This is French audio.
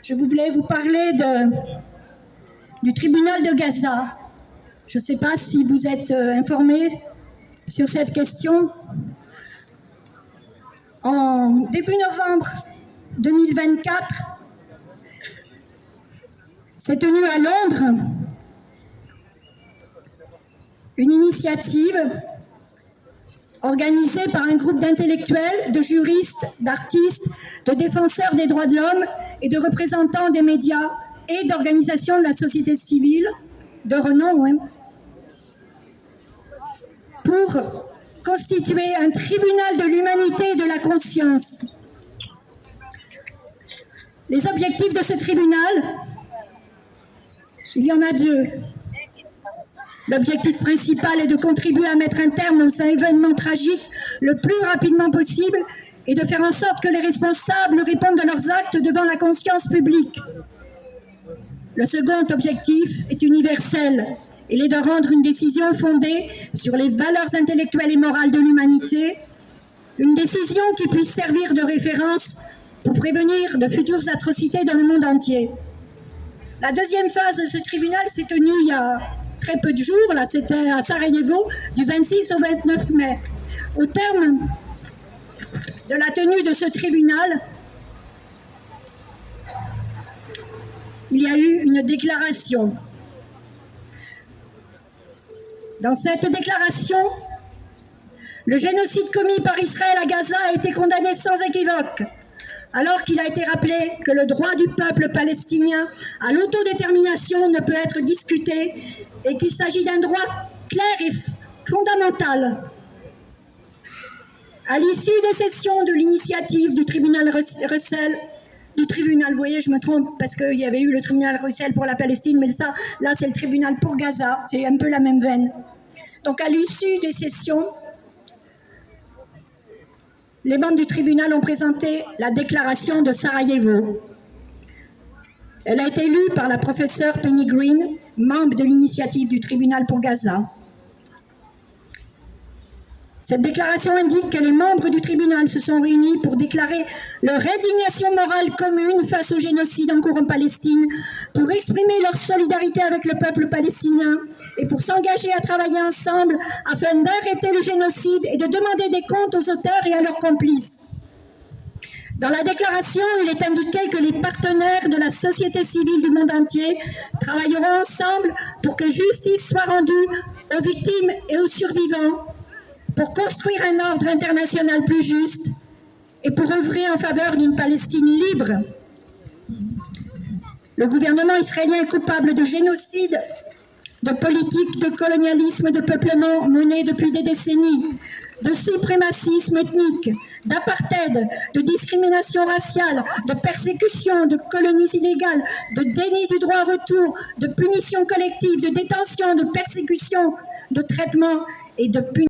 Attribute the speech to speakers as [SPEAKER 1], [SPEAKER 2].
[SPEAKER 1] Je voulais vous parler du tribunal de Gaza. Je ne sais pas si vous êtes informés sur cette question. En début novembre 2024, s'est tenue à Londres une initiative organisée par un groupe d'intellectuels, de juristes, d'artistes, de défenseurs des droits de l'homme et de représentants des médias et d'organisations de la société civile de renom, pour constituer un tribunal de l'humanité et de la conscience. Les objectifs de ce tribunal, il y en a deux. L'objectif principal est de contribuer à mettre un terme aux événements tragiques le plus rapidement possible et de faire en sorte que les responsables répondent de leurs actes devant la conscience publique. Le second objectif est universel. Il est de rendre une décision fondée sur les valeurs intellectuelles et morales de l'humanité, une décision qui puisse servir de référence pour prévenir de futures atrocités dans le monde entier. La deuxième phase de ce tribunal s'est tenue il y a très peu de jours, là c'était à Sarajevo, du 26 au 29 mai. Au terme de la tenue de ce tribunal, il y a eu une déclaration. Dans cette déclaration, le génocide commis par Israël à Gaza a été condamné sans équivoque, alors qu'il a été rappelé que le droit du peuple palestinien à l'autodétermination ne peut être discuté et qu'il s'agit d'un droit clair et fondamental. À l'issue des sessions de l'initiative du tribunal Russell, vous voyez, je me trompe parce qu'il y avait eu le tribunal Russell pour la Palestine, mais ça, là, c'est le tribunal pour Gaza, c'est un peu la même veine. Donc, à l'issue des sessions, les membres du tribunal ont présenté la déclaration de Sarajevo. Elle a été lue par la professeure Penny Green, membre de l'initiative du tribunal pour Gaza. Cette déclaration indique que les membres du tribunal se sont réunis pour déclarer leur indignation morale commune face au génocide en cours en Palestine, pour exprimer leur solidarité avec le peuple palestinien et pour s'engager à travailler ensemble afin d'arrêter le génocide et de demander des comptes aux auteurs et à leurs complices. Dans la déclaration, il est indiqué que les partenaires de la société civile du monde entier travailleront ensemble pour que justice soit rendue aux victimes et aux survivants, pour construire un ordre international plus juste et pour œuvrer en faveur d'une Palestine libre. Le gouvernement israélien est coupable de génocide, de politique de colonialisme, de peuplement menée depuis des décennies, de suprémacisme ethnique, d'apartheid, de discrimination raciale, de persécution, de colonies illégales, de déni du droit au retour, de punition collective, de détention, de persécution, de traitement et de punition.